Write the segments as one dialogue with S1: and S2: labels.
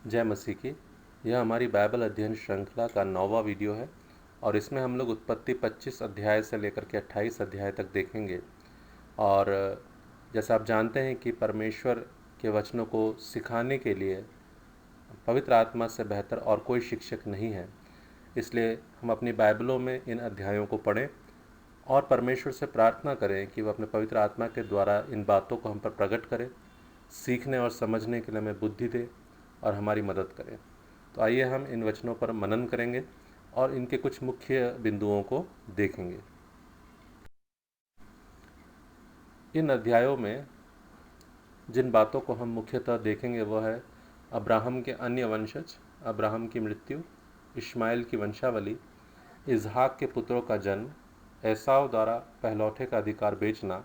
S1: जय मसीह की। यह हमारी बाइबल अध्ययन श्रृंखला का 9वां वीडियो है और इसमें हम लोग उत्पत्ति 25 अध्याय से लेकर के 28 अध्याय तक देखेंगे। और जैसा आप जानते हैं कि परमेश्वर के वचनों को सिखाने के लिए पवित्र आत्मा से बेहतर और कोई शिक्षक नहीं है। इसलिए हम अपनी बाइबलों में इन अध्यायों को पढ़ें और परमेश्वर से प्रार्थना करें कि वह अपने पवित्र आत्मा के द्वारा इन बातों को हम पर प्रकट करे, सीखने और समझने के लिए हमें बुद्धि दे और हमारी मदद करें। तो आइए हम इन वचनों पर मनन करेंगे और इनके कुछ मुख्य बिंदुओं को देखेंगे। इन अध्यायों में जिन बातों को हम मुख्यतः देखेंगे वह है अब्राहम के अन्य वंशज, अब्राहम की मृत्यु, इश्माइल की वंशावली, इसहाक के पुत्रों का जन्म, एसाव द्वारा पहलौठे का अधिकार बेचना,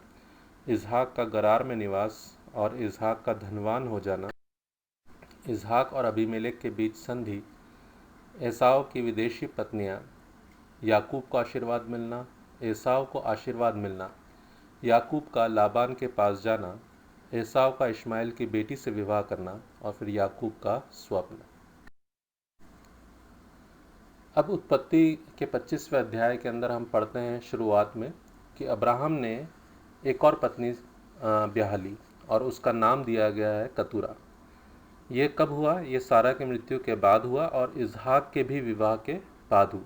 S1: इसहाक का गरार में निवास और इसहाक का धनवान हो जाना, इसहाक और अबीमेलेक के बीच संधि, एसाव की विदेशी पत्नियां, याकूब को आशीर्वाद मिलना, एसाव को आशीर्वाद मिलना, याकूब का लाबान के पास जाना, एसाव का इश्माइल की बेटी से विवाह करना और फिर याकूब का स्वप्न। अब उत्पत्ति के 25वें अध्याय के अंदर हम पढ़ते हैं शुरुआत में कि अब्राहम ने एक और पत्नी ब्याह ली और उसका नाम दिया गया है कतूरा। ये कब हुआ? ये सारा की मृत्यु के बाद हुआ और इसहाक के भी विवाह के बाद हुआ।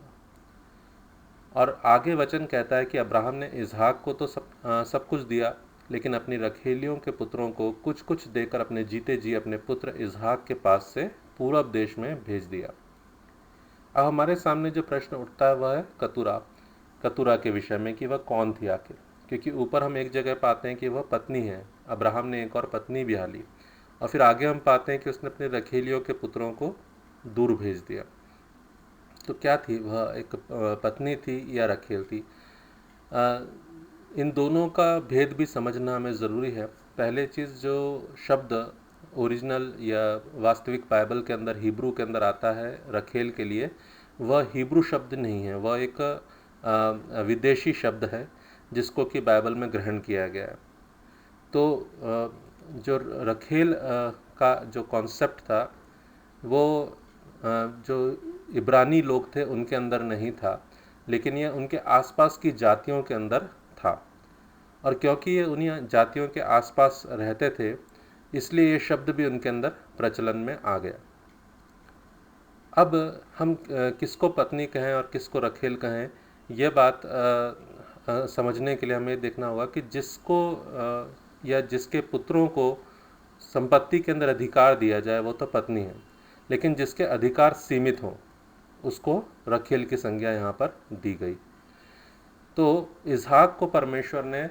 S1: और आगे वचन कहता है कि अब्राहम ने इसहाक को तो सब कुछ दिया, लेकिन अपनी रखेलियों के पुत्रों को कुछ कुछ देकर अपने जीते जी अपने पुत्र इसहाक के पास से पूरब देश में भेज दिया। अब हमारे सामने जो प्रश्न उठता है वह है कतूरा के विषय में कि वह कौन थी आखिर, क्योंकि ऊपर हम एक जगह पाते हैं कि वह पत्नी है, अब्राहम ने एक और पत्नी ब्याह ली, और फिर आगे हम पाते हैं कि उसने अपने रखेलियों के पुत्रों को दूर भेज दिया। तो क्या थी वह? एक पत्नी थी या रखेल थी? इन दोनों का भेद भी समझना हमें ज़रूरी है। पहले चीज़, जो शब्द ओरिजिनल या वास्तविक बाइबल के अंदर हिब्रू के अंदर आता है रखेल के लिए, वह हिब्रू शब्द नहीं है, वह एक विदेशी शब्द है जिसको कि बाइबल में ग्रहण किया गया है। तो जो रखेल का जो कॉन्सेप्ट था वो जो इब्रानी लोग थे उनके अंदर नहीं था, लेकिन यह उनके आसपास की जातियों के अंदर था। और क्योंकि ये उन्हीं जातियों के आसपास रहते थे, इसलिए ये शब्द भी उनके अंदर प्रचलन में आ गया। अब हम किसको पत्नी कहें और किसको रखेल कहें, यह बात समझने के लिए हमें देखना होगा कि जिसको या जिसके पुत्रों को संपत्ति के अंदर अधिकार दिया जाए वो तो पत्नी है, लेकिन जिसके अधिकार सीमित हों उसको रखेल की संज्ञा यहाँ पर दी गई। तो इसहाक को परमेश्वर ने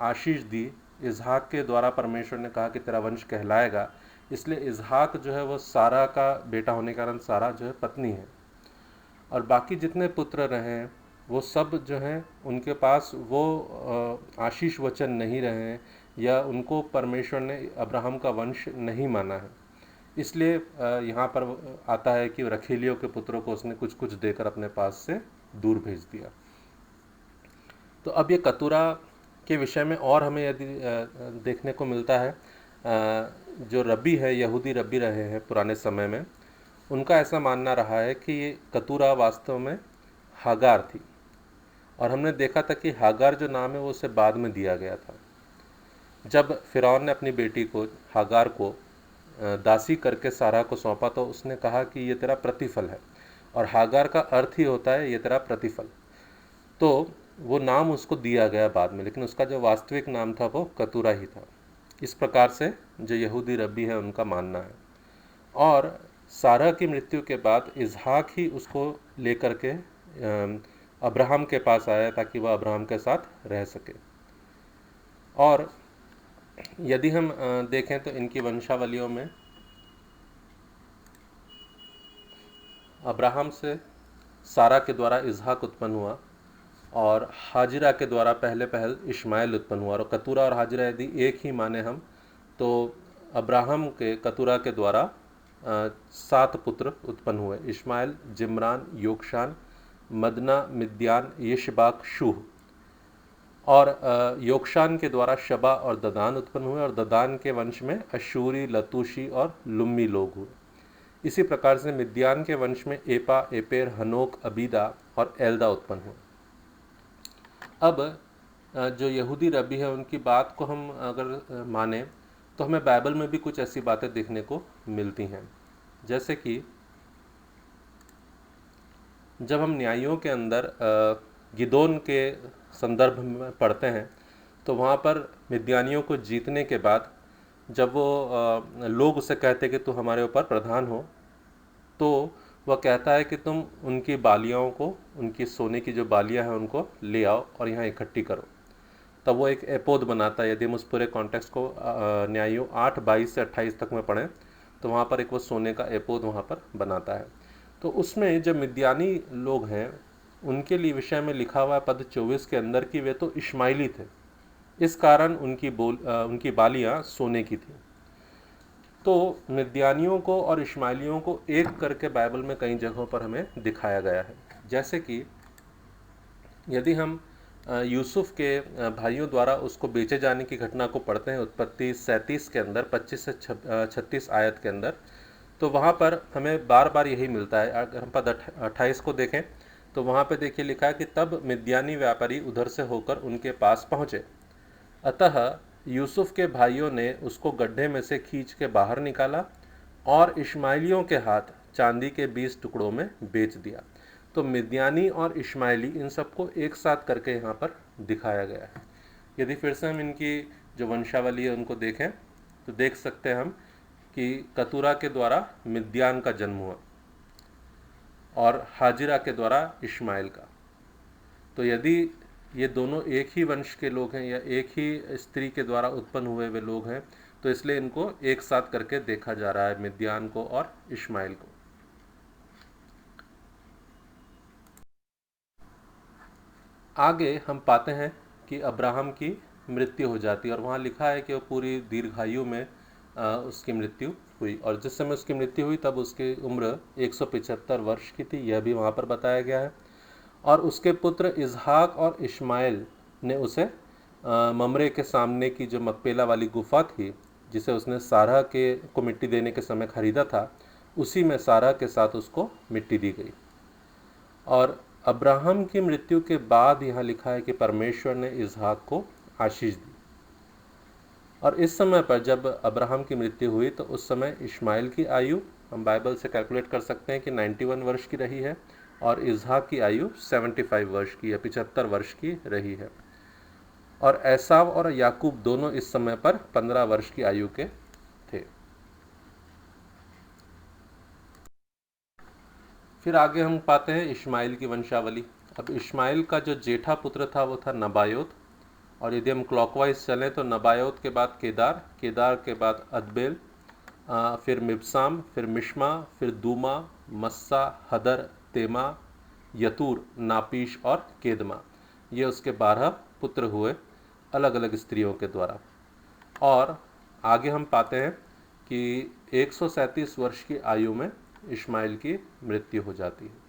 S1: आशीष दी, इसहाक के द्वारा परमेश्वर ने कहा कि तेरा वंश कहलाएगा, इसलिए इसहाक जो है वो सारा का बेटा होने के कारण सारा जो है पत्नी है। और बाकी जितने पुत्र रहे वो सब जो हैं उनके पास वो आशीष वचन नहीं रहे या उनको परमेश्वर ने अब्राहम का वंश नहीं माना है। इसलिए यहाँ पर आता है कि रखेलियों के पुत्रों को उसने कुछ कुछ देकर अपने पास से दूर भेज दिया। तो अब ये कतूरा के विषय में और हमें यदि देखने को मिलता है, जो रब्बी है, यहूदी रब्बी रहे हैं पुराने समय में, उनका ऐसा मानना रहा है कि ये कतूरा वास्तव में हागार थी। और हमने देखा था कि हागार जो नाम है वो उसे बाद में दिया गया था। जब फिरौन ने अपनी बेटी को हागार को दासी करके सारा को सौंपा तो उसने कहा कि ये तेरा प्रतिफल है, और हागार का अर्थ ही होता है ये तेरा प्रतिफल। तो वो नाम उसको दिया गया बाद में, लेकिन उसका जो वास्तविक नाम था वो कतूरा ही था। इस प्रकार से जो यहूदी रब्बी है उनका मानना है। और सारा की मृत्यु के बाद इसहाक ही उसको लेकर के अब्राहम के पास आया ताकि वह अब्राहम के साथ रह सके। और यदि हम देखें तो इनकी वंशावलियों में अब्राहम से सारा के द्वारा इसहाक उत्पन्न हुआ और हाजिरा के द्वारा पहल इश्माइल उत्पन्न हुआ। और कतूरा और हाजिरा यदि एक ही माने हम, तो अब्राहम के कतूरा के द्वारा 7 पुत्र उत्पन्न हुए: इश्माइल, जिम्रान, योक्षान, मदना, मिद्यान, यिशबाक, शूह। और योक्षान के द्वारा शबा और ददान उत्पन्न हुए, और ददान के वंश में अशूरी, लतूशी और लुम्मी लोग हुए। इसी प्रकार से मिद्यान के वंश में एपा, एपेर, हनोक, अबीदा और एल्दा उत्पन्न हुए। अब जो यहूदी रबी है उनकी बात को हम अगर माने तो हमें बाइबल में भी कुछ ऐसी बातें देखने को मिलती हैं। जैसे कि जब हम न्यायों के अंदर गिदोन के संदर्भ में पढ़ते हैं तो वहाँ पर मिद्यानियों को जीतने के बाद जब वो लोग उसे कहते कि तू हमारे ऊपर प्रधान हो, तो वह कहता है कि तुम उनकी बालियाओं को, उनकी सोने की जो बालियाँ हैं उनको ले आओ और यहाँ इकट्ठी करो। तब वो एक एपोद बनाता है। यदि हम उस पूरे कॉन्टेक्स्ट को न्यायों 8:22 से 28 तक में पढ़ें तो वहाँ पर एक वो सोने का एपोद वहाँ पर बनाता है। तो उसमें जो मिद्यानी लोग हैं उनके लिए विषय में लिखा हुआ है पद 24 के अंदर कि वे तो इश्माइली थे, इस कारण उनकी बालियाँ सोने की थी। तो मिद्यानियों को और इश्माइलियों को एक करके बाइबल में कई जगहों पर हमें दिखाया गया है। जैसे कि यदि हम यूसुफ के भाइयों द्वारा उसको बेचे जाने की घटना को पढ़ते हैं उत्पत्ति 37 के अंदर 25 से 36 आयत के अंदर, तो वहाँ पर हमें बार बार यही मिलता है। अगर हम पद 28 को देखें तो वहाँ पे देखिए लिखा है कि तब मिद्यानी व्यापारी उधर से होकर उनके पास पहुँचे, अतः यूसुफ के भाइयों ने उसको गड्ढे में से खींच के बाहर निकाला और इश्माइलियों के हाथ चांदी के 20 टुकड़ों में बेच दिया। तो मिद्यानी और इश्माइली इन सबको एक साथ करके यहाँ पर दिखाया गया है। यदि फिर से हम इनकी जो वंशावली है उनको देखें तो देख सकते हैं हम कि कतूरा के द्वारा मिद्यान का जन्म हुआ और हाजिरा के द्वारा इश्माइल का। तो यदि ये दोनों एक ही वंश के लोग हैं या एक ही स्त्री के द्वारा उत्पन्न हुए वे लोग हैं, तो इसलिए इनको एक साथ करके देखा जा रहा है, मिद्यान को और इश्माइल को। आगे हम पाते हैं कि अब्राहम की मृत्यु हो जाती है और वहाँ लिखा है कि वो पूरी दीर्घायु में उसकी मृत्यु हुई, और जिस समय उसकी मृत्यु हुई तब उसकी उम्र 175 वर्ष की थी, यह भी वहाँ पर बताया गया है। और उसके पुत्र इजहाक और इश्माइल ने उसे ममरे के सामने की जो मकपेला वाली गुफा थी जिसे उसने सारा के को मिट्टी देने के समय खरीदा था, उसी में सारा के साथ उसको मिट्टी दी गई। और अब्राहम की मृत्यु के बाद यहाँ लिखा है कि परमेश्वर ने इजहाक को आशीष दी। और इस समय पर जब अब्राहम की मृत्यु हुई तो उस समय इश्माइल की आयु हम बाइबल से कैलकुलेट कर सकते हैं कि 91 वर्ष की रही है और इजहाक की आयु 75 वर्ष की या 75 वर्ष की रही है। और एसाव और याकूब दोनों इस समय पर 15 वर्ष की आयु के थे। फिर आगे हम पाते हैं इश्माइल की वंशावली। अब इश्माइल का जो जेठा पुत्र था वो था नबायोत, और यदि हम क्लॉकवाइज चलें तो नबायोत के बाद केदार, केदार के बाद अदबेल, फिर मिबसाम, फिर मिश्मा, फिर दूमा, मस्सा, हदर, तेमा, यतूर, नापीश और केदमा। ये उसके 12 पुत्र हुए अलग अलग स्त्रियों के द्वारा। और आगे हम पाते हैं कि 137 वर्ष की आयु में इश्माइल की मृत्यु हो जाती है।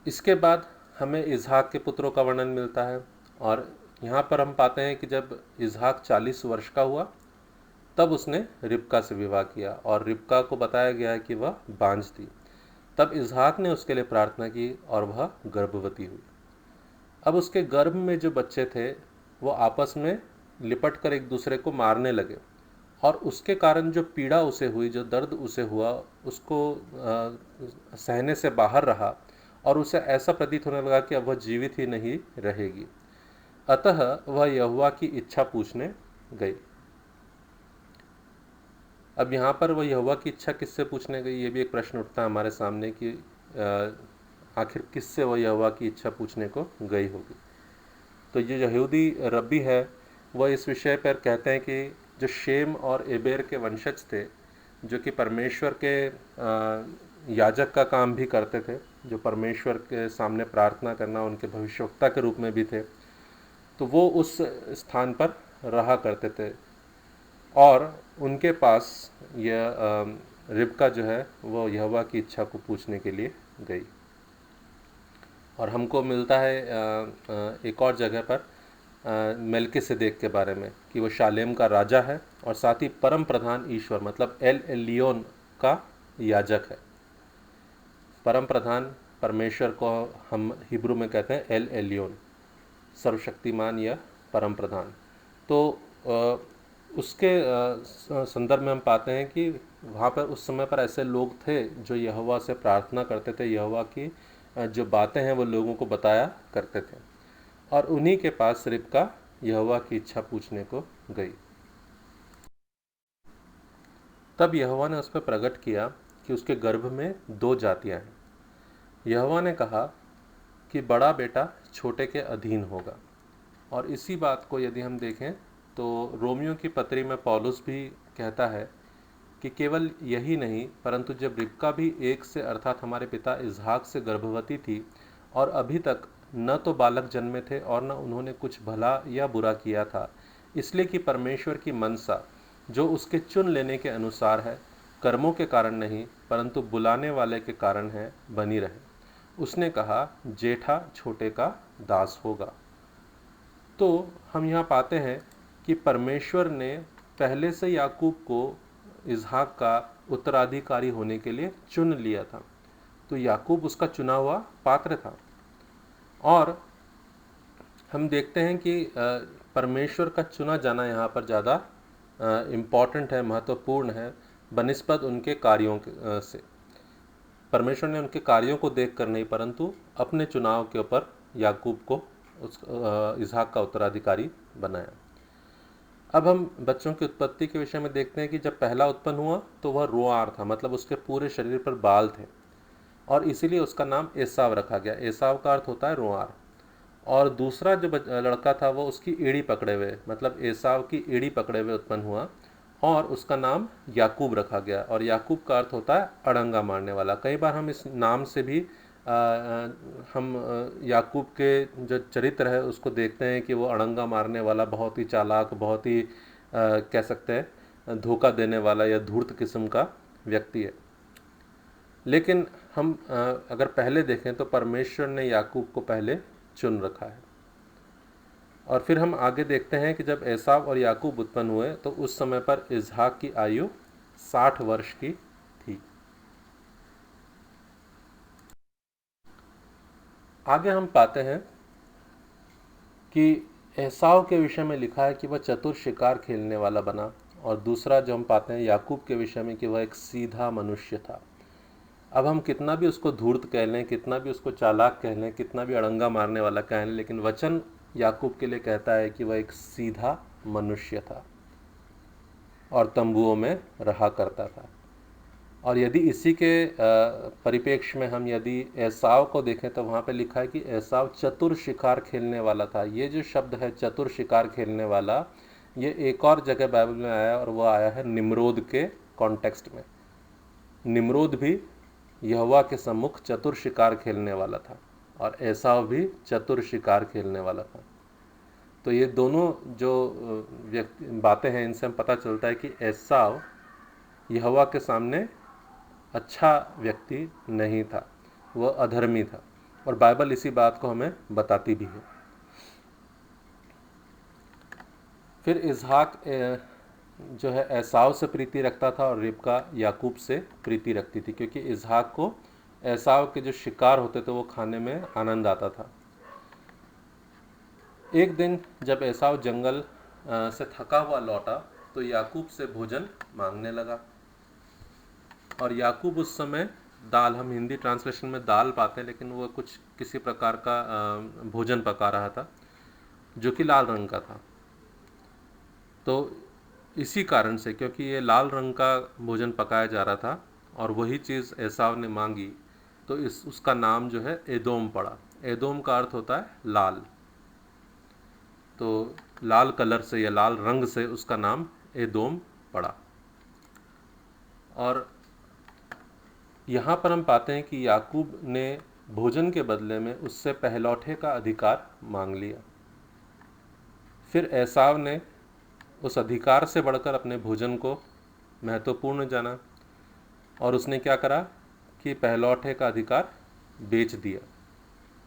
S1: इसके बाद हमें इजहाक के पुत्रों का वर्णन मिलता है, और यहाँ पर हम पाते हैं कि जब इजहाक 40 वर्ष का हुआ तब उसने रिबका से विवाह किया, और रिबका को बताया गया है कि वह बांझ थी। तब इजहाक ने उसके लिए प्रार्थना की और वह गर्भवती हुई। अब उसके गर्भ में जो बच्चे थे वो आपस में लिपट कर एक दूसरे को मारने लगे, और उसके कारण जो पीड़ा उसे हुई, जो दर्द उसे हुआ, उसको सहने से बाहर रहा, और उसे ऐसा प्रतीत होने लगा कि अब वह जीवित ही नहीं रहेगी। अतः वह यहोवा की इच्छा पूछने गई। अब यहाँ पर वह यहोवा की इच्छा किससे पूछने गई, ये भी एक प्रश्न उठता है हमारे सामने कि आखिर किससे वह यहोवा की इच्छा पूछने को गई होगी। तो ये जो यहूदी रब्बी है वह इस विषय पर कहते हैं कि जो शेम और एबेर के वंशज थे, जो कि परमेश्वर के याजक का काम भी करते थे, जो परमेश्वर के सामने प्रार्थना करना उनके भविष्यवक्ता के रूप में भी थे, तो वो उस स्थान पर रहा करते थे, और उनके पास यह रिबका जो है वो यहोवा की इच्छा को पूछने के लिए गई। और हमको मिलता है एक और जगह पर मेल्किसेदेक के बारे में कि वो शालेम का राजा है और साथ ही परम प्रधान ईश्वर मतलब एल एलियोन का याजक है। परम प्रधान परमेश्वर को हम हिब्रू में कहते हैं एल एलियोन, सर्वशक्तिमान या परम प्रधान। तो उसके संदर्भ में हम पाते हैं कि वहाँ पर उस समय पर ऐसे लोग थे जो यहोवा से प्रार्थना करते थे, यहोवा की जो बातें हैं वो लोगों को बताया करते थे, और उन्हीं के पास रिबका यहोवा की इच्छा पूछने को गई। तब यहोवा ने उस पर प्रकट किया कि उसके गर्भ में 2 जातियां हैं। यहोवा ने कहा कि बड़ा बेटा छोटे के अधीन होगा। और इसी बात को यदि हम देखें तो रोमियो की पत्री में पौलुस भी कहता है कि केवल यही नहीं परंतु जब रिबका भी एक से अर्थात हमारे पिता इसहाक से गर्भवती थी और अभी तक न तो बालक जन्मे थे और न उन्होंने कुछ भला या बुरा किया था, इसलिए कि परमेश्वर की मनसा जो उसके चुन लेने के अनुसार है, कर्मों के कारण नहीं परंतु बुलाने वाले के कारण है, बनी रहे। उसने कहा जेठा छोटे का दास होगा। तो हम यहाँ पाते हैं कि परमेश्वर ने पहले से याकूब को इसहाक का उत्तराधिकारी होने के लिए चुन लिया था। तो याकूब उसका चुना हुआ पात्र था। और हम देखते हैं कि परमेश्वर का चुना जाना यहाँ पर ज़्यादा इम्पॉर्टेंट है, महत्वपूर्ण है बनिस्बत उनके कार्यों से। परमेश्वर ने उनके कार्यों को देख कर नहीं परंतु अपने चुनाव के ऊपर याकूब को उस इसहाक का उत्तराधिकारी बनाया। अब हम बच्चों की उत्पत्ति के विषय में देखते हैं कि जब पहला उत्पन्न हुआ तो वह रोआर था, मतलब उसके पूरे शरीर पर बाल थे और इसीलिए उसका नाम एसाव रखा गया। एसाव का अर्थ होता है रोआर। और दूसरा जो लड़का था वो उसकी एड़ी पकड़े हुए, मतलब एसाव की एड़ी पकड़े हुए उत्पन्न हुआ और उसका नाम याकूब रखा गया। और याकूब का अर्थ होता है अड़ंगा मारने वाला। कई बार हम इस नाम से भी हम याकूब के जो चरित्र है उसको देखते हैं कि वो अड़ंगा मारने वाला, बहुत ही चालाक, बहुत ही कह सकते हैं धोखा देने वाला या धूर्त किस्म का व्यक्ति है। लेकिन हम अगर पहले देखें तो परमेश्वर ने याकूब को पहले चुन रखा है। और फिर हम आगे देखते हैं कि जब एसाव और याकूब उत्पन्न हुए तो उस समय पर इसहाक की आयु 60 वर्ष की थी। आगे हम पाते हैं कि एसाव के विषय में लिखा है कि वह चतुर शिकार खेलने वाला बना, और दूसरा जो हम पाते हैं याकूब के विषय में कि वह एक सीधा मनुष्य था। अब हम कितना भी उसको धूर्त कह लें, कितना भी उसको चालाक कह लें, कितना भी अड़ंगा मारने वाला कह लें, लेकिन वचन याकूब के लिए कहता है कि वह एक सीधा मनुष्य था और तंबुओं में रहा करता था। और यदि इसी के परिप्रेक्ष्य में हम यदि एसाव को देखें तो वहाँ पे लिखा है कि एसाव चतुर शिकार खेलने वाला था। ये जो शब्द है चतुर शिकार खेलने वाला, ये एक और जगह बाइबल में आया और वह आया है निम्रोद के कॉन्टेक्स्ट में। निम्रोद भी यहोवा के सम्मुख चतुर शिकार खेलने वाला था और एसाव भी चतुर शिकार खेलने वाला था। तो ये दोनों जो बातें हैं इनसे हम पता चलता है कि एसाव यहोवा के सामने अच्छा व्यक्ति नहीं था, वह अधर्मी था, और बाइबल इसी बात को हमें बताती भी है। फिर इसहाक जो है एसाव से प्रीति रखता था और रिबका याकूब से प्रीति रखती थी, क्योंकि इसहाक को एसाव के जो शिकार होते थे वो खाने में आनंद आता था। एक दिन जब एसाव जंगल से थका हुआ लौटा तो याकूब से भोजन मांगने लगा, और याकूब उस समय दाल, हम हिंदी ट्रांसलेशन में दाल पाते हैं लेकिन वो कुछ किसी प्रकार का भोजन पका रहा था जो कि लाल रंग का था। तो इसी कारण से, क्योंकि ये लाल रंग का भोजन पकाया जा रहा था और वही चीज़ एसाव ने मांगी, तो उसका नाम जो है एदोम पड़ा। एदोम का अर्थ होता है लाल, तो लाल कलर से या लाल रंग से उसका नाम एदोम पड़ा। और यहाँ पर हम पाते हैं कि याकूब ने भोजन के बदले में उससे पहलौठे का अधिकार मांग लिया। फिर एसाव ने उस अधिकार से बढ़कर अपने भोजन को महत्वपूर्ण जाना और उसने क्या करा कि पहलौठे का अधिकार बेच दिया।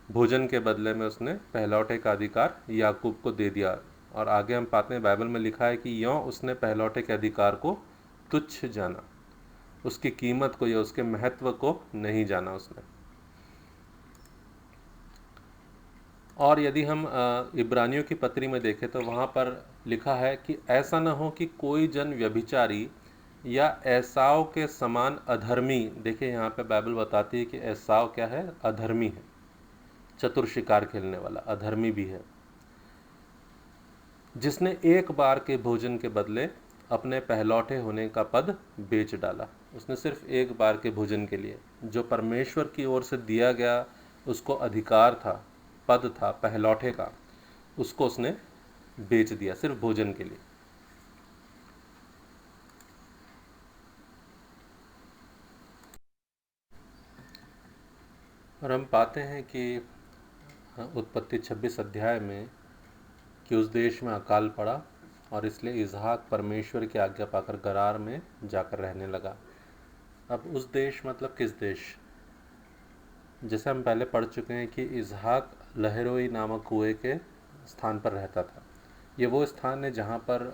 S1: भोजन के बदले में उसने पहलौठे का अधिकार याकूब को दे दिया। और आगे हम पाते हैं बाइबल में लिखा है कि यों उसने पहलौठे के अधिकार को तुच्छ जाना, उसकी कीमत को या उसके महत्व को नहीं जाना उसने। और यदि हम इब्रानियों की पत्री में देखें तो वहाँ पर लिखा है कि ऐसा न हो कि कोई जन व्यभिचारी या एसाव के समान अधर्मी, देखिए यहाँ पे बाइबल बताती है कि एसाव क्या है, अधर्मी है, चतुर शिकार खेलने वाला अधर्मी भी है, जिसने एक बार के भोजन के बदले अपने पहलौठे होने का पद बेच डाला। उसने सिर्फ एक बार के भोजन के लिए जो परमेश्वर की ओर से दिया गया उसको अधिकार था, पद था पहलौठे का, उसको उसने बेच दिया सिर्फ भोजन के लिए। और हम पाते हैं कि उत्पत्ति 26 अध्याय में कि उस देश में अकाल पड़ा और इसलिए इसहाक परमेश्वर की आज्ञा पाकर गरार में जाकर रहने लगा। अब उस देश मतलब किस देश? जैसे हम पहले पढ़ चुके हैं कि इसहाक लहरोई नामक कुएं के स्थान पर रहता था। ये वो स्थान है जहाँ पर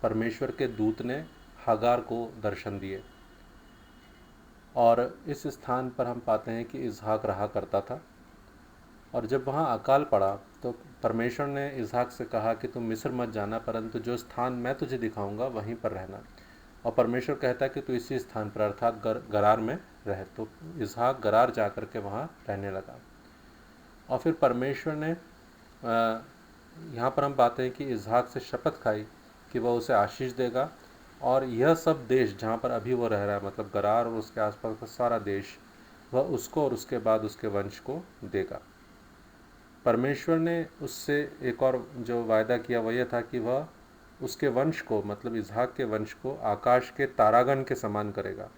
S1: परमेश्वर के दूत ने हागार को दर्शन दिए, और इस स्थान पर हम पाते हैं कि इसहाक रहा करता था। और जब वहाँ अकाल पड़ा तो परमेश्वर ने इसहाक से कहा कि तुम मिस्र मत जाना, परंतु जो स्थान मैं तुझे दिखाऊंगा वहीं पर रहना। और परमेश्वर कहता है कि तू इसी स्थान पर अर्थात गरार में रह। तो इसहाक गरार जा कर के वहाँ रहने लगा। और फिर परमेश्वर ने यहाँ पर हम पाते हैं कि इसहाक से शपथ खाई कि वह उसे आशीष देगा, और यह सब देश जहाँ पर अभी वो रह रहा है मतलब गरार और उसके आसपास का सारा देश, वह उसको और उसके बाद उसके वंश को देगा। परमेश्वर ने उससे एक और जो वायदा किया वह यह था कि वह उसके वंश को मतलब इसहाक के वंश को आकाश के तारागण के समान करेगा,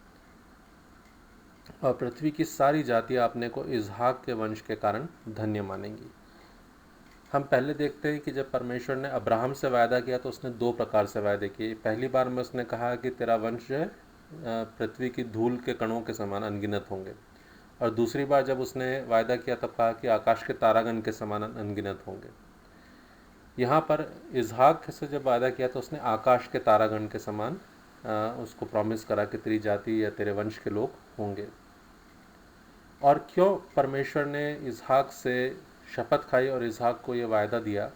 S1: और पृथ्वी की सारी जातियां अपने को इसहाक के वंश के कारण धन्य मानेंगी। हम पहले देखते हैं कि जब परमेश्वर ने अब्राहम से वायदा किया तो उसने दो प्रकार से वायदे किए। पहली बार में उसने कहा कि तेरा वंश जो है पृथ्वी की धूल के कणों के समान अनगिनत होंगे, और दूसरी बार जब उसने वायदा किया तब कहा कि आकाश के तारागण के समान अनगिनत होंगे। यहाँ पर इसहाक से जब वायदा किया तो उसने आकाश के तारागण के समान उसको प्रॉमिस करा कि तेरी जाति या तेरे वंश के लोग होंगे। और क्यों परमेश्वर ने इसहाक से शपथ खाई और इसहाक को ये वायदा दिया?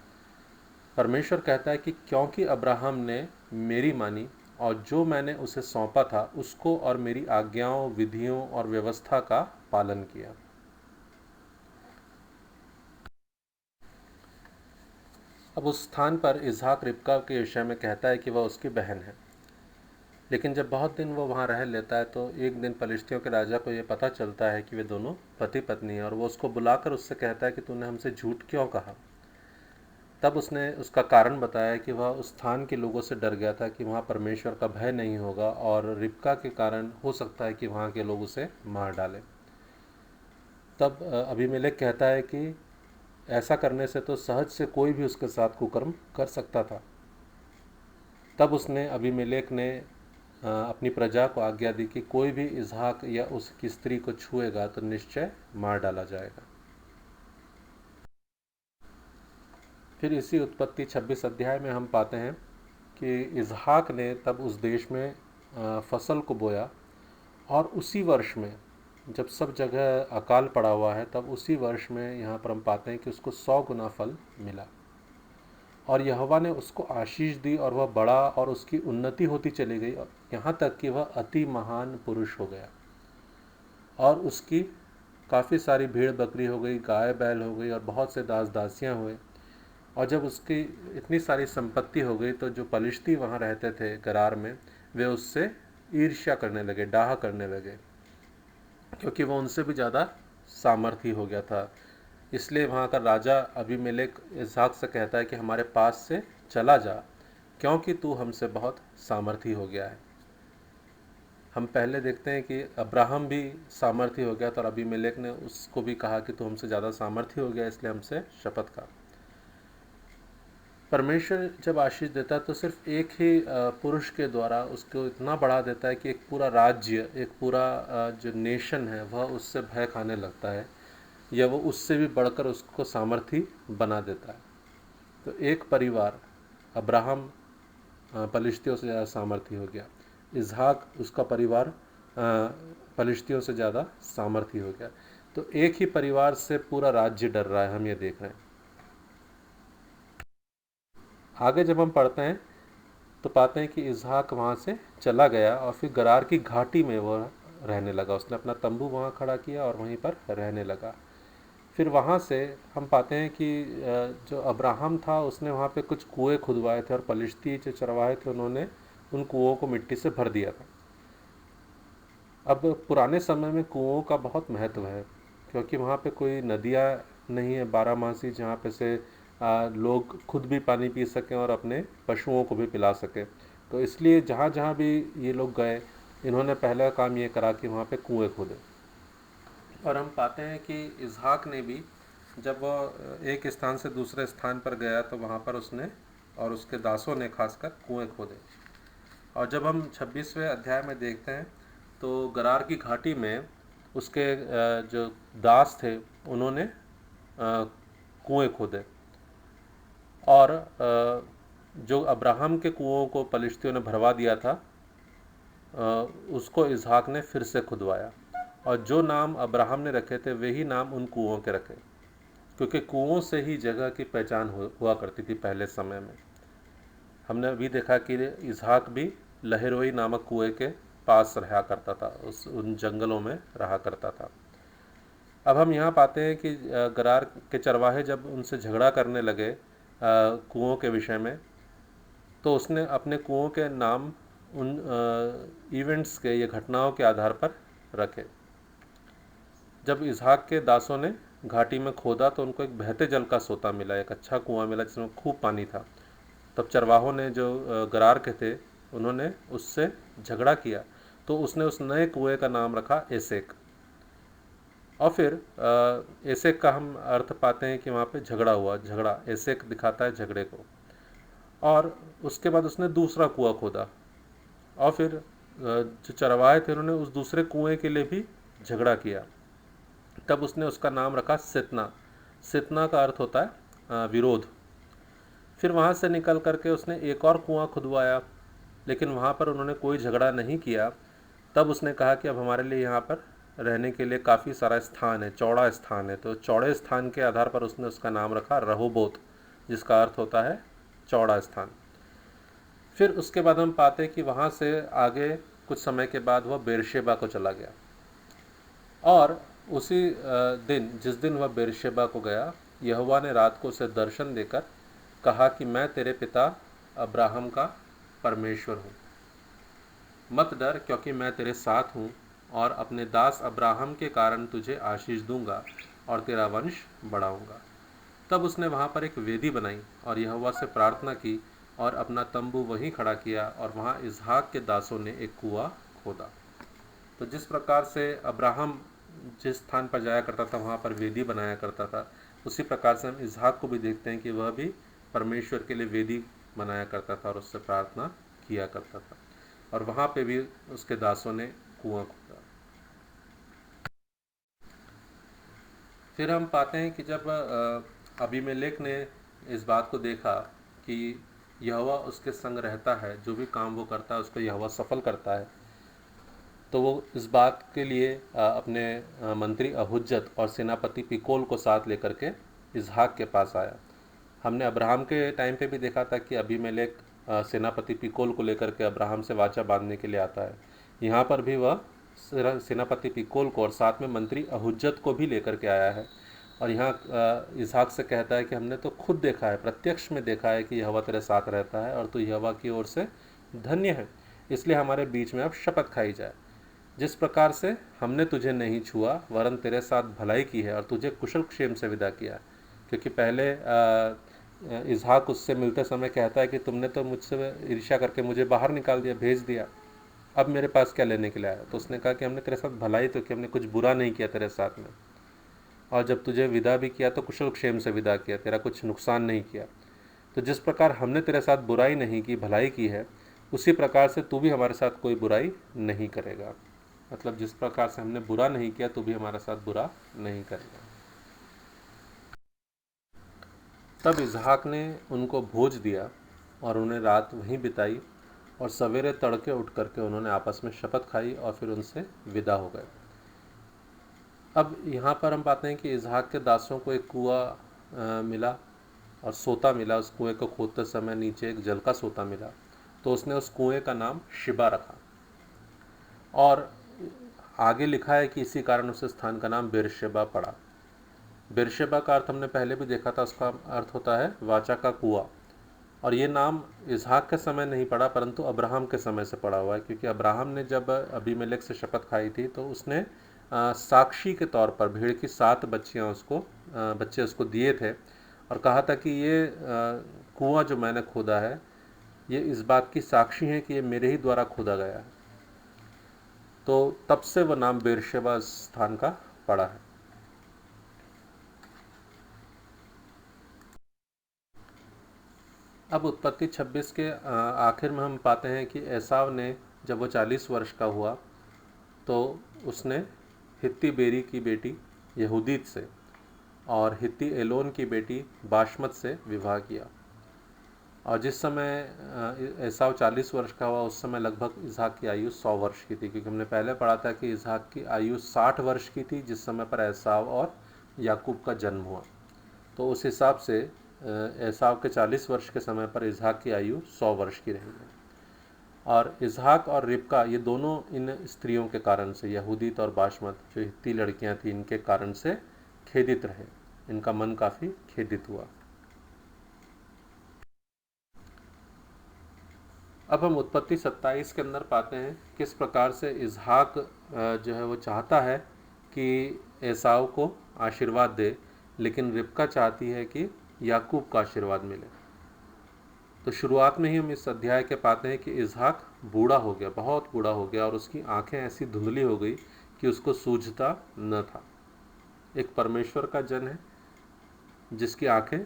S1: परमेश्वर कहता है कि क्योंकि अब्राहम ने मेरी मानी और जो मैंने उसे सौंपा था उसको और मेरी आज्ञाओं, विधियों और व्यवस्था का पालन किया। अब उस स्थान पर इसहाक रिबका के विषय में कहता है कि वह उसकी बहन है, लेकिन जब बहुत दिन वो वहाँ रह लेता है तो एक दिन पलिश्तियों के राजा को ये पता चलता है कि वे दोनों पति पत्नी हैं, और वो उसको बुलाकर उससे कहता है कि तूने हमसे झूठ क्यों कहा। तब उसने उसका कारण बताया कि वह उस स्थान के लोगों से डर गया था कि वहाँ परमेश्वर का भय नहीं होगा, और रिबका के कारण हो सकता है कि वहाँ के लोग उसे मार डालें। तब अबीमेलेक कहता है कि ऐसा करने से तो सहज से कोई भी उसके साथ कुकर्म कर सकता था। तब उसने अबीमेलेक ने अपनी प्रजा को आज्ञा दी कि कोई भी इसहाक या उसकी स्त्री को छुएगा तो निश्चय मार डाला जाएगा। फिर इसी उत्पत्ति 26 अध्याय में हम पाते हैं कि इसहाक ने तब उस देश में फसल को बोया, और उसी वर्ष में जब सब जगह अकाल पड़ा हुआ है तब उसी वर्ष में यहाँ पर हम पाते हैं कि उसको 100 गुना फल मिला, और यहोवा ने उसको आशीष दी और वह बड़ा और उसकी उन्नति होती चली गई, यहाँ तक कि वह अति महान पुरुष हो गया, और उसकी काफ़ी सारी भेड़ बकरी हो गई, गाय बैल हो गई, और बहुत से दास दासियाँ हुए। और जब उसकी इतनी सारी संपत्ति हो गई तो जो पलिश्ती वहाँ रहते थे गरार में, वे उससे ईर्ष्या करने लगे, डाह करने लगे, क्योंकि वह उनसे भी ज़्यादा सामर्थी हो गया था। इसलिए वहाँ का राजा अबीमेलेक इसहाक से कहता है कि हमारे पास से चला जा, क्योंकि तू हमसे बहुत सामर्थी हो गया है। हम पहले देखते हैं कि अब्राहम भी सामर्थी हो गया था, और अबीमेलेक ने उसको भी कहा कि तू हमसे ज़्यादा सामर्थी हो गया, इसलिए हमसे शपथ खा। परमेश्वर जब आशीष देता है तो सिर्फ एक ही पुरुष के द्वारा उसको इतना बढ़ा देता है कि एक पूरा राज्य, एक पूरा जो नेशन है वह उससे भय खाने लगता है। या वो उससे भी बढ़कर उसको सामर्थी बना देता है। तो एक परिवार अब्राहम पलिश्तियों से ज़्यादा सामर्थी हो गया, इसहाक उसका परिवार पलिश्तियों से ज़्यादा सामर्थी हो गया। तो एक ही परिवार से पूरा राज्य डर रहा है, हम ये देख रहे हैं। आगे जब हम पढ़ते हैं तो पाते हैं कि इसहाक वहाँ से चला गया और फिर गरार की घाटी में वो रहने लगा। उसने अपना तंबू वहाँ खड़ा किया और वहीं पर रहने लगा। फिर वहाँ से हम पाते हैं कि जो अब्राहम था उसने वहाँ पे कुछ कुएं खुदवाए थे और पलिश्ती जो चरवाहे थे उन्होंने उन कुओं को मिट्टी से भर दिया था। अब पुराने समय में कुओं का बहुत महत्व है, क्योंकि वहाँ पे कोई नदियाँ नहीं है बारहमासी जहाँ पे से लोग खुद भी पानी पी सकें और अपने पशुओं को भी पिला सकें। तो इसलिए जहाँ जहाँ भी ये लोग गए, इन्होंने पहला काम ये करा कि वहाँ पे कुएं खोदे। और हम पाते हैं कि इसहाक ने भी जब वो एक स्थान से दूसरे स्थान पर गया तो वहाँ पर उसने और उसके दासों ने खासकर कुएं खोदे। और जब हम 26वें अध्याय में देखते हैं तो गरार की घाटी में उसके जो दास थे उन्होंने कुएं खोदे और जो अब्राहम के कुओं को पलिश्तियों ने भरवा दिया था उसको इसहाक ने फिर से खुदवाया, और जो नाम अब्राहम ने रखे थे वही नाम उन कुओं के रखे, क्योंकि कुओं से ही जगह की पहचान हुआ करती थी पहले समय में। हमने अभी देखा कि इसहाक भी लहरोई नामक कुएं के पास रहा करता था, उन जंगलों में रहा करता था। अब हम यहाँ पाते हैं कि गरार के चरवाहे जब उनसे झगड़ा करने लगे कुओं के विषय में, तो उसने अपने कुओं के नाम उन इवेंट्स के या घटनाओं के आधार पर रखे। जब इसहाक के दासों ने घाटी में खोदा तो उनको एक बहते जल का सोता मिला, एक अच्छा कुआं मिला जिसमें खूब पानी था। तब चरवाहों ने जो गरार के थे उन्होंने उससे झगड़ा किया, तो उसने उस नए कुएं का नाम रखा एसेक। और फिर एसेक का हम अर्थ पाते हैं कि वहाँ पे झगड़ा हुआ, झगड़ा एसेक दिखाता है झगड़े को। और उसके बाद उसने दूसरा कुआं खोदा और फिर जो चरवाहे थे उन्होंने उस दूसरे कुएं के लिए भी झगड़ा किया। तब उसने उसका नाम रखा सितना। सितना का अर्थ होता है विरोध। फिर वहाँ से निकल करके उसने एक और कुआं खुदवाया, लेकिन वहाँ पर उन्होंने कोई झगड़ा नहीं किया। तब उसने कहा कि अब हमारे लिए यहाँ पर रहने के लिए काफ़ी सारा स्थान है, चौड़ा स्थान है। तो चौड़े स्थान के आधार पर उसने उसका नाम रखा रहोबोत, जिसका अर्थ होता है चौड़ा स्थान। फिर उसके बाद हम पाते कि वहाँ से आगे कुछ समय के बाद वह बेरशेबा को चला गया, और उसी दिन जिस दिन वह बेरशेबा को गया, यहोवा ने रात को उसे दर्शन देकर कहा कि मैं तेरे पिता अब्राहम का परमेश्वर हूँ। मत डर, क्योंकि मैं तेरे साथ हूँ और अपने दास अब्राहम के कारण तुझे आशीष दूंगा और तेरा वंश बढ़ाऊंगा। तब उसने वहाँ पर एक वेदी बनाई और यहोवा से प्रार्थना की और अपना तंबू वहीं खड़ा किया, और वहाँ इसहाक के दासों ने एक कुआं खोदा। तो जिस प्रकार से अब्राहम जिस स्थान पर जाया करता था वहाँ पर वेदी बनाया करता था, उसी प्रकार से हम इसहाक को भी देखते हैं कि वह भी परमेश्वर के लिए वेदी बनाया करता था और उससे प्रार्थना किया करता था, और वहाँ पे भी उसके दासों ने कुआं खोदा। फिर हम पाते हैं कि जब अबीमेलेक ने इस बात को देखा कि यहोवा उसके संग रहता है, जो भी काम वो करता है उसको यहोवा सफल करता है, तो वो इस बात के लिए अपने मंत्री अहुज्जत और सेनापति पिकोल को साथ लेकर के इसहाक के पास आया। हमने अब्राहम के टाइम पे भी देखा था कि अबीमेलेक सेनापति पिकोल को लेकर के अब्राहम से वाचा बांधने के लिए आता है। यहाँ पर भी वह सेनापति पिकोल को और साथ में मंत्री अहुज्जत को भी लेकर के आया है, और यहाँ इसहाक से कहता है कि हमने तो खुद देखा है, प्रत्यक्ष में देखा है कि यहोवा तेरे साथ रहता है और तू यहोवा की ओर से धन्य है, इसलिए हमारे बीच में अब शपथ खाई जाए। जिस प्रकार से हमने तुझे नहीं छुआ वरन तेरे साथ भलाई की है और तुझे कुशल क्षेम से विदा किया। क्योंकि पहले इसहाक उससे मिलते समय कहता है कि तुमने तो मुझसे ईर्ष्या करके मुझे बाहर निकाल दिया, भेज दिया, अब मेरे पास क्या लेने के लिए आया। तो उसने कहा कि हमने तेरे साथ भलाई तो की, हमने कुछ बुरा नहीं किया तेरे साथ में, और जब तुझे विदा भी किया तो कुशल क्षेम से विदा किया, तेरा कुछ नुकसान नहीं किया। तो जिस प्रकार हमने तेरे साथ बुराई नहीं की, भलाई की है, उसी प्रकार से तू भी हमारे साथ कोई बुराई नहीं करेगा। मतलब जिस प्रकार से हमने बुरा नहीं किया तू भी हमारे साथ बुरा नहीं करेगा। तब इसहाक ने उनको भोज दिया और उन्हें रात वहीं बिताई, और सवेरे तड़के उठ करके उन्होंने आपस में शपथ खाई और फिर उनसे विदा हो गए। अब यहाँ पर हम पाते हैं कि इसहाक के दासों को एक कुआं मिला और सोता मिला। उस कुएं को खोदते समय नीचे एक जल का सोता मिला, तो उसने उस कुएं का नाम शिबा रखा। और आगे लिखा है कि इसी कारण उस स्थान का नाम बेरशेबा पड़ा। बेरशेबा का अर्थ हमने पहले भी देखा था, उसका अर्थ होता है वाचा का कुआं। और ये नाम इसहाक के समय नहीं पड़ा परंतु अब्राहम के समय से पड़ा हुआ है, क्योंकि अब्राहम ने जब अबीमेलेक से शपथ खाई थी तो उसने साक्षी के तौर पर भेड़ की 7 बच्चे उसको दिए थे और कहा था कि ये कुआं जो मैंने खोदा है ये इस बात की साक्षी है कि ये मेरे ही द्वारा खोदा गया है। तो तब से वह नाम बेरशेबा स्थान का पड़ा है। अब उत्पत्ति 26 के आखिर में हम पाते हैं कि एसाव ने जब वो 40 वर्ष का हुआ तो उसने हित्ती बेरी की बेटी यहूदीत से और हित्ती एलोन की बेटी बाशमत से विवाह किया। और जिस समय एसाव 40 वर्ष का हुआ उस समय लगभग इसहाक की आयु 100 वर्ष की थी, क्योंकि हमने पहले पढ़ा था कि इसहाक की आयु 60 वर्ष की थी जिस समय पर एसाव और याकूब का जन्म हुआ। तो उस हिसाब से एसाव के 40 वर्ष के समय पर इसहाक की आयु 100 वर्ष की रही है। और इसहाक और रिबका ये दोनों इन स्त्रियों के कारण से, यहूदीत और बाशमत जो हित्ती लड़कियां थी, इनके कारण से खेदित रहे। इनका मन काफ़ी खेदित हुआ। अब हम उत्पत्ति 27 के अंदर पाते हैं किस प्रकार से इसहाक जो है वो चाहता है कि एसाव को आशीर्वाद दे, लेकिन रिबका चाहती है कि याकूब का आशीर्वाद मिले। तो शुरुआत में ही हम इस अध्याय के पाते हैं कि इसहाक बूढ़ा हो गया, बहुत बूढ़ा हो गया, और उसकी आंखें ऐसी धुंधली हो गई कि उसको सूझता न था। एक परमेश्वर का जन है जिसकी आंखें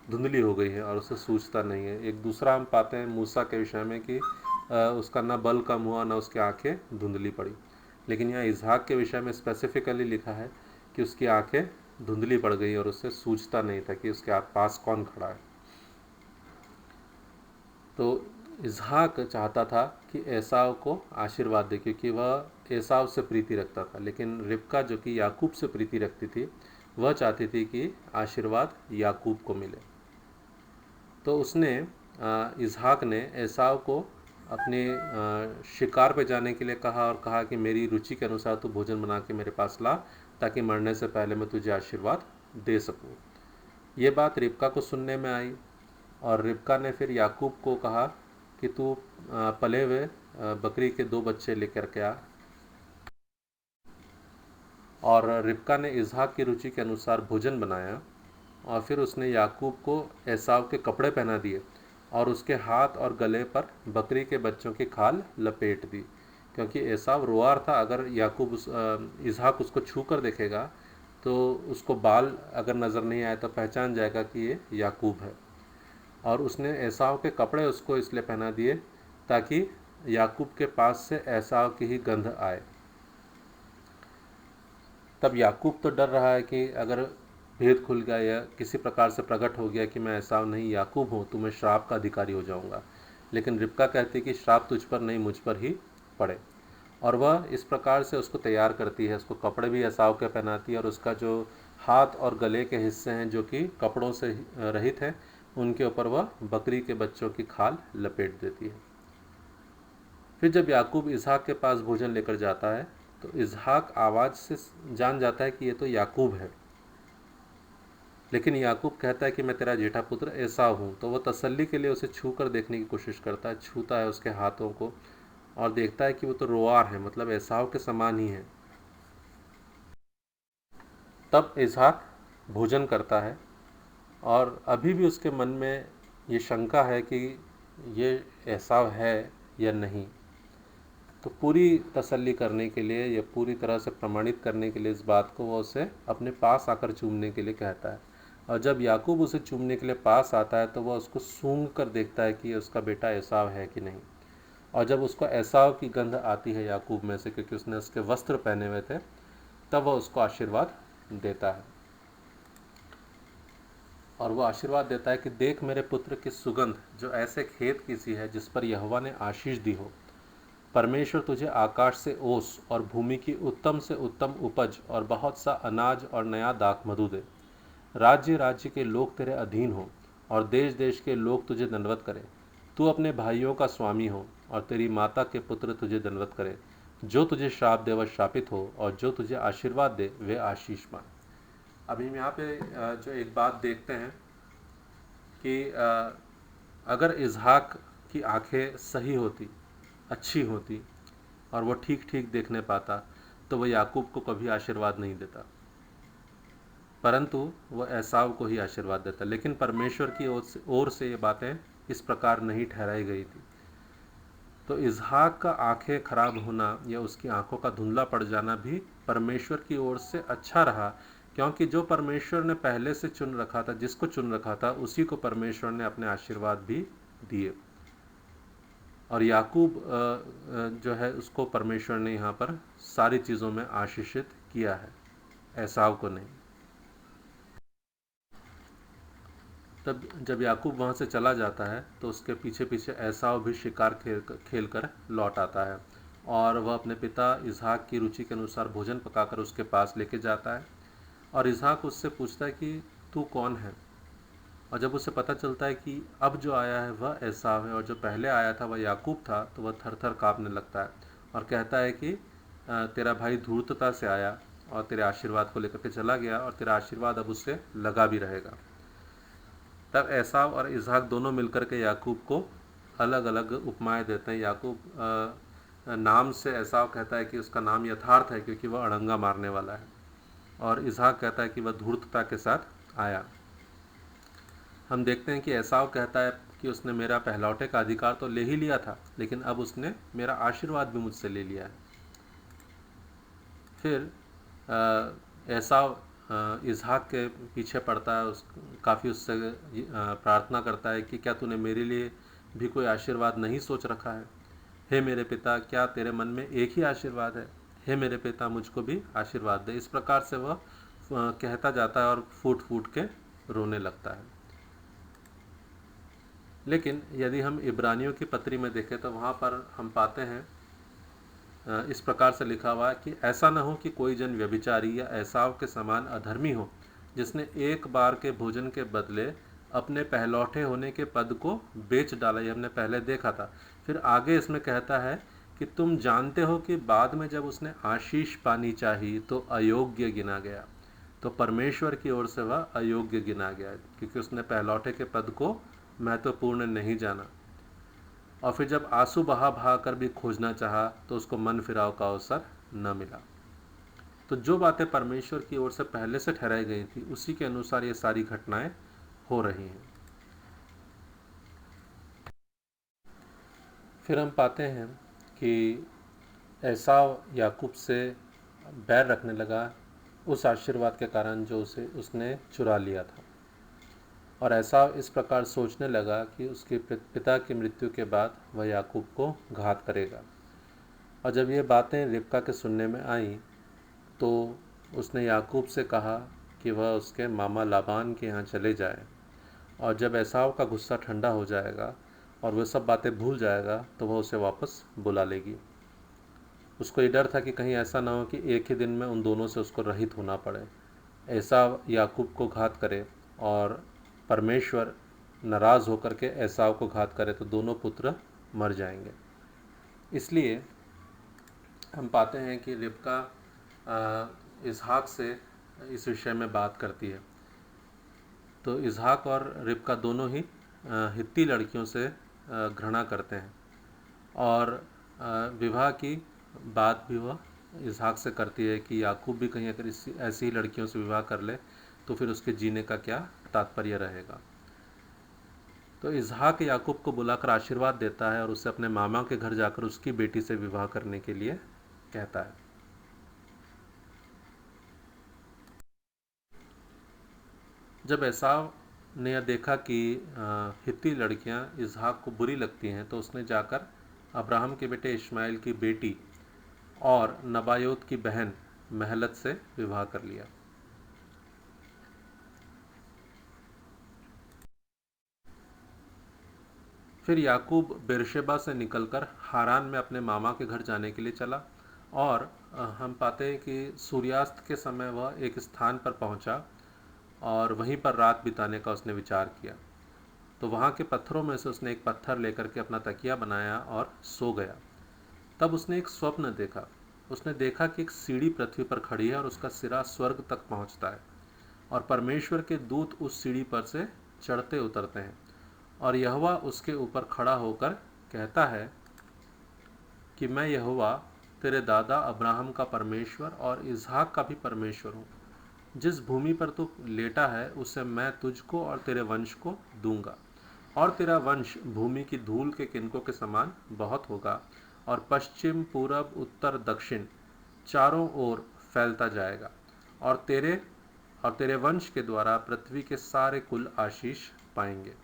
S1: धुंधली हो गई है और उसे सूझता नहीं है। एक दूसरा हम पाते हैं मूसा के विषय में कि उसका ना बल कम हुआ ना उसकी आंखें धुंधली पड़ी। लेकिन यहाँ इसहाक के विषय में स्पेसिफिकली लिखा है कि उसकी आंखें धुंधली पड़ गई और उसे सूझता नहीं था कि उसके पास कौन खड़ा है। तो इसहाक चाहता था कि एसाव को आशीर्वाद दे, क्योंकि वह एसाव से प्रीति रखता था, लेकिन रिबका जो कि याकूब से प्रीति रखती थी वह चाहती थी कि आशीर्वाद याकूब को मिले। तो उसने इसहाक ने एसाव को अपने शिकार पे जाने के लिए कहा और कहा कि मेरी रुचि के अनुसार तू भोजन बना के मेरे पास ला, ताकि मरने से पहले मैं तुझे आशीर्वाद दे सकूं। ये बात रिबका को सुनने में आई और रिबका ने फिर याकूब को कहा कि तू पले हुए बकरी के 2 बच्चे लेकर के आ। और रिबका ने इसहाक की रुचि के अनुसार भोजन बनाया और फिर उसने याकूब को एसाव के कपड़े पहना दिए और उसके हाथ और गले पर बकरी के बच्चों की खाल लपेट दी, क्योंकि एसाव रोआर था। अगर इसहाक उसको छू कर देखेगा तो उसको बाल अगर नज़र नहीं आए तो पहचान जाएगा कि ये याकूब है। और उसने एसाव के कपड़े उसको इसलिए पहना दिए ताकि याकूब के पास से एसाव की ही गंध आए। तब याकूब तो डर रहा है कि अगर भेद खुल गया या किसी प्रकार से प्रकट हो गया कि मैं एसाव नहीं याकूब हूँ तो मैं श्राप का अधिकारी हो जाऊँगा। लेकिन रिबका कहती कि श्राप तुझ पर नहीं मुझ पर ही पड़े। और वह इस प्रकार से उसको तैयार करती है, उसको कपड़े भी एसाव के पहनाती है और उसका जो हाथ और गले के हिस्से हैं जो कि कपड़ों से रहित हैं उनके ऊपर वह बकरी के बच्चों की खाल लपेट देती है। फिर जब याकूब इसहाक के पास भोजन लेकर जाता है तो इसहाक आवाज़ से जान जाता है कि ये तो याकूब है, लेकिन याकूब कहता है कि मैं तेरा जेठा पुत्र एसाव हूँ। तो वह तसल्ली के लिए उसे छू कर देखने की कोशिश करता है, छूता है उसके हाथों को और देखता है कि वो तो रोआर है, मतलब एसाव के समान ही है। तब इसहाक भोजन करता है और अभी भी उसके मन में ये शंका है कि ये एसाव है या नहीं। तो पूरी तसल्ली करने के लिए या पूरी तरह से प्रमाणित करने के लिए इस बात को वो उसे अपने पास आकर चूमने के लिए कहता है। और जब याकूब उसे चूमने के लिए पास आता है तो वह उसको सूंघ कर देखता है कि ये उसका बेटा एसाव है कि नहीं। और जब उसको एसाव की गंध आती है याकूब में से, क्योंकि उसने उसके वस्त्र पहने हुए थे, तब वह उसको आशीर्वाद देता है। और वो आशीर्वाद देता है कि देख मेरे पुत्र की सुगंध जो ऐसे खेत की सी है जिस पर यहोवा ने आशीष दी हो। परमेश्वर तुझे आकाश से ओस और भूमि की उत्तम से उत्तम उपज और बहुत सा अनाज और नया दाख मधु दे। राज्य राज्य के लोग तेरे अधीन हो और देश देश के लोग तुझे दंडवत करें। तू अपने भाइयों का स्वामी हो और तेरी माता के पुत्र तुझे दंडवत करें। जो तुझे श्राप दे वह श्रापित हो और जो तुझे आशीर्वाद दे वे आशीष पाए। अभी हम यहाँ पे जो एक बात देखते हैं कि अगर इजहाक की आंखें सही होती, अच्छी होती और वो ठीक ठीक देखने पाता तो वह याकूब को कभी आशीर्वाद नहीं देता, परंतु वह एसाव को ही आशीर्वाद देता। लेकिन परमेश्वर की ओर से ये बातें इस प्रकार नहीं ठहराई गई थी। तो इजहाक का आंखें खराब होना या उसकी आंखों का धुंधला पड़ जाना भी परमेश्वर की ओर से अच्छा रहा, क्योंकि जो परमेश्वर ने पहले से चुन रखा था, जिसको चुन रखा था, उसी को परमेश्वर ने अपने आशीर्वाद भी दिए। और याकूब जो है उसको परमेश्वर ने यहाँ पर सारी चीज़ों में आशीषित किया है, एसाव को नहीं। तब जब याकूब वहाँ से चला जाता है तो उसके पीछे पीछे एसाव भी शिकार खेल कर लौट आता है और वह अपने पिता इसहाक की रुचि के अनुसार भोजन पकाकर उसके पास लेके जाता है। और इसहाक उससे पूछता है कि तू कौन है। और जब उसे पता चलता है कि अब जो आया है वह एसाव है और जो पहले आया था वह याकूब था, तो वह थर थर काँपने लगता है और कहता है कि तेरा भाई धूर्तता से आया और तेरे आशीर्वाद को लेकर के चला गया और तेरा आशीर्वाद अब उससे लगा भी रहेगा। तब एसाव और इसहाक दोनों मिलकर के याकूब को अलग अलग उपमाएं देते हैं। याकूब नाम से एसाव कहता है कि उसका नाम यथार्थ है क्योंकि वह अड़ंगा मारने वाला है, और इसहाक कहता है कि वह धूर्तता के साथ आया। हम देखते हैं कि एसाव कहता है कि उसने मेरा पहलौठे का अधिकार तो ले ही लिया था, लेकिन अब उसने मेरा आशीर्वाद भी मुझसे ले लिया है। फिर एसाव इसहाक के पीछे पड़ता है, काफ़ी उससे प्रार्थना करता है कि क्या तूने मेरे लिए भी कोई आशीर्वाद नहीं सोच रखा है। हे मेरे पिता, क्या तेरे मन में एक ही आशीर्वाद है। हे मेरे पिता, मुझको भी आशीर्वाद दे। इस प्रकार से वह कहता जाता है और फूट फूट के रोने लगता है। लेकिन यदि हम इब्रानियों की पत्री में देखें तो वहाँ पर हम पाते हैं इस प्रकार से लिखा हुआ है कि ऐसा न हो कि कोई जन व्यभिचारी या एसाव के समान अधर्मी हो, जिसने एक बार के भोजन के बदले अपने पहलौठे होने के पद को बेच डाला। ये हमने पहले देखा था। फिर आगे इसमें कहता है कि तुम जानते हो कि बाद में जब उसने आशीष पानी चाही तो अयोग्य गिना गया। तो परमेश्वर की ओर से वह अयोग्य गिना गया क्योंकि उसने पहलौठे के पद को महत्वपूर्ण नहीं जाना। और फिर जब आंसू बहा बहा कर भी खोजना चाहा तो उसको मन फिराव का अवसर न मिला। तो जो बातें परमेश्वर की ओर से पहले से ठहराई गई थी उसी के अनुसार ये सारी घटनाएं हो रही हैं। फिर हम पाते हैं कि एसाव याकूब से बैर रखने लगा उस आशीर्वाद के कारण जो उसने चुरा लिया था। और एसाव इस प्रकार सोचने लगा कि उसके पिता की मृत्यु के बाद वह याकूब को घात करेगा। और जब ये बातें रिबका के सुनने में आईं तो उसने याकूब से कहा कि वह उसके मामा लाबान के यहाँ चले जाए, और जब एसाव का गुस्सा ठंडा हो जाएगा और वह सब बातें भूल जाएगा तो वह उसे वापस बुला लेगी। उसको ये डर था कि कहीं ऐसा ना हो कि एक ही दिन में उन दोनों से उसको रहित होना पड़े। एसाव याकूब को घात करे और परमेश्वर नाराज़ होकर के एसाव को घात करे तो दोनों पुत्र मर जाएंगे। इसलिए हम पाते हैं कि रिबका इसहाक से इस विषय में बात करती है। तो इसहाक और रिबका दोनों ही हित्ती लड़कियों से घृणा करते हैं और विवाह की बात भी वह इसहाक से करती है कि याकूब भी कहीं अगर ऐसी ही लड़कियों से विवाह कर ले तो फिर उसके जीने का क्या तात्पर्य रहेगा। तो इसहाक याकूब को बुलाकर आशीर्वाद देता है और उसे अपने मामा के घर जाकर उसकी बेटी से विवाह करने के लिए कहता है। जब एसाव ने यह देखा कि हित्ती लड़कियां इसहाक को बुरी लगती हैं तो उसने जाकर अब्राहम के बेटे इश्माइल की बेटी और नबायोत की बहन महलत से विवाह कर लिया। फिर याकूब बेरशेबा से निकलकर हारान में अपने मामा के घर जाने के लिए चला, और हम पाते हैं कि सूर्यास्त के समय वह एक स्थान पर पहुंचा और वहीं पर रात बिताने का उसने विचार किया। तो वहाँ के पत्थरों में से उसने एक पत्थर लेकर के अपना तकिया बनाया और सो गया। तब उसने एक स्वप्न देखा। उसने देखा कि एक सीढ़ी पृथ्वी पर खड़ी है और उसका सिरा स्वर्ग तक पहुँचता है, और परमेश्वर के दूत उस सीढ़ी पर से चढ़ते उतरते हैं, और यहोवा उसके ऊपर खड़ा होकर कहता है कि मैं यहोवा तेरे दादा अब्राहम का परमेश्वर और इसहाक का भी परमेश्वर हूँ। जिस भूमि पर तू लेटा है उसे मैं तुझको और तेरे वंश को दूंगा, और तेरा वंश भूमि की धूल के किनकों के समान बहुत होगा, और पश्चिम पूरब उत्तर दक्षिण चारों ओर फैलता जाएगा, और तेरे वंश के द्वारा पृथ्वी के सारे कुल आशीष पाएंगे।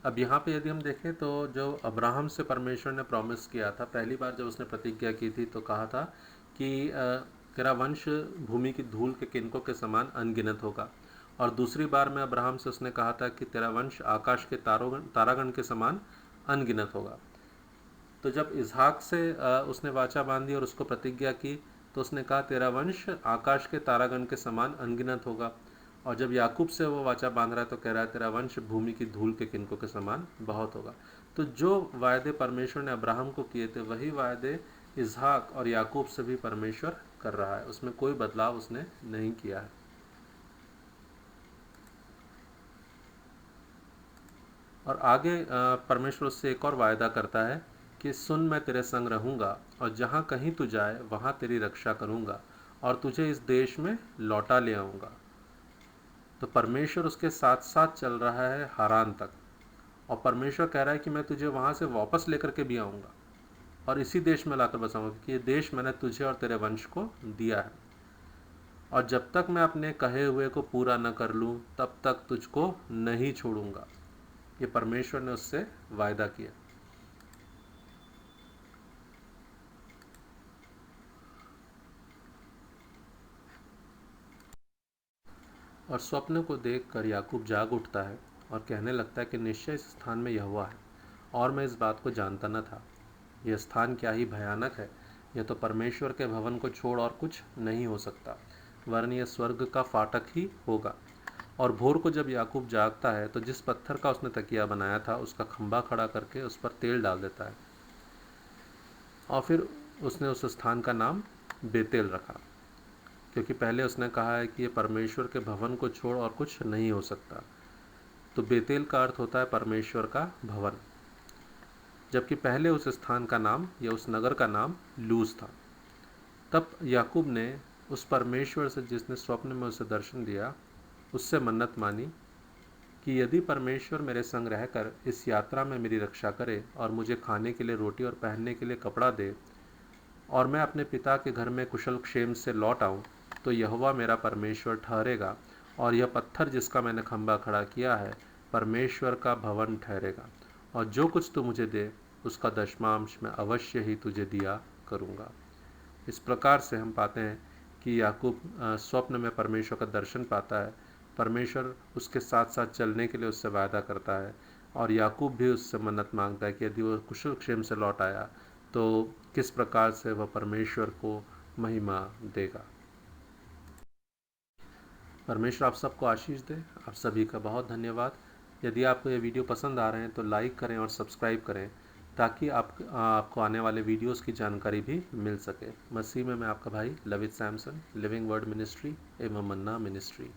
S1: अब यहाँ पे यदि हम देखें तो जो अब्राहम से परमेश्वर ने प्रॉमिस किया था, पहली बार जब उसने प्रतिज्ञा की थी तो कहा था कि तेरा वंश भूमि की धूल के किनकों के समान अनगिनत होगा, और दूसरी बार में अब्राहम से उसने कहा था कि तेरा वंश आकाश के तारागण के समान अनगिनत होगा। तो जब इसहाक से उसने वाचा बांधी और उसको प्रतिज्ञा की, तो उसने कहा तेरा वंश आकाश के तारागण के समान अनगिनत होगा। और जब याकूब से वो वाचा बांध रहा है तो कह रहा है तेरा वंश भूमि की धूल के किनकों के समान बहुत होगा। तो जो वायदे परमेश्वर ने अब्राहम को किए थे वही वायदे इसहाक और याकूब से भी परमेश्वर कर रहा है, उसमें कोई बदलाव उसने नहीं किया है। और आगे परमेश्वर उससे एक और वायदा करता है कि सुन, मैं तेरे संग रहूँगा और जहाँ कहीं तू जाए वहाँ तेरी रक्षा करूँगा और तुझे इस देश में लौटा ले आऊँगा। तो परमेश्वर उसके साथ साथ चल रहा है हारान तक, और परमेश्वर कह रहा है कि मैं तुझे वहाँ से वापस लेकर के भी आऊँगा और इसी देश में लाकर बसाऊँगा, क्योंकि ये देश मैंने तुझे और तेरे वंश को दिया है, और जब तक मैं अपने कहे हुए को पूरा न कर लूँ तब तक तुझको नहीं छोड़ूंगा। ये परमेश्वर ने उससे वायदा किया। और स्वप्न को देखकर याकूब जाग उठता है और कहने लगता है कि निश्चय इस स्थान में यहोवा है, और मैं इस बात को जानता न था। यह स्थान क्या ही भयानक है, यह तो परमेश्वर के भवन को छोड़ और कुछ नहीं हो सकता, वरन यह स्वर्ग का फाटक ही होगा। और भोर को जब याकूब जागता है तो जिस पत्थर का उसने तकिया बनाया था उसका खंभा खड़ा करके उस पर तेल डाल देता है, और फिर उसने उस स्थान का नाम बेतेल रखा, क्योंकि पहले उसने कहा है कि ये परमेश्वर के भवन को छोड़ और कुछ नहीं हो सकता। तो बेतेल का अर्थ होता है परमेश्वर का भवन, जबकि पहले उस स्थान का नाम या उस नगर का नाम लूज था। तब याकूब ने उस परमेश्वर से जिसने स्वप्न में उसे दर्शन दिया उससे मन्नत मानी कि यदि परमेश्वर मेरे संग रहकर इस यात्रा में मेरी रक्षा करे और मुझे खाने के लिए रोटी और पहनने के लिए कपड़ा दे और मैं अपने पिता के घर में कुशल क्षेम से लौट आऊँ, तो यहोवा मेरा परमेश्वर ठहरेगा और यह पत्थर जिसका मैंने खंभा खड़ा किया है परमेश्वर का भवन ठहरेगा, और जो कुछ तू मुझे दे उसका दशमांश मैं अवश्य ही तुझे दिया करूँगा। इस प्रकार से हम पाते हैं कि याकूब स्वप्न में परमेश्वर का दर्शन पाता है, परमेश्वर उसके साथ साथ चलने के लिए उससे वायदा करता है, और याकूब भी उससे मन्नत मांगता है कि यदि वो कुशल क्षेम से लौट आया तो किस प्रकार से वह परमेश्वर को महिमा देगा। परमेश्वर आप सबको आशीष दे। आप सभी का बहुत धन्यवाद। यदि आपको ये वीडियो पसंद आ रहे हैं तो लाइक करें और सब्सक्राइब करें, ताकि आपको आने वाले वीडियोस की जानकारी भी मिल सके। मसीह में मैं आपका भाई लवित सैमसन, लिविंग वर्ड मिनिस्ट्री एवं मन्ना मिनिस्ट्री।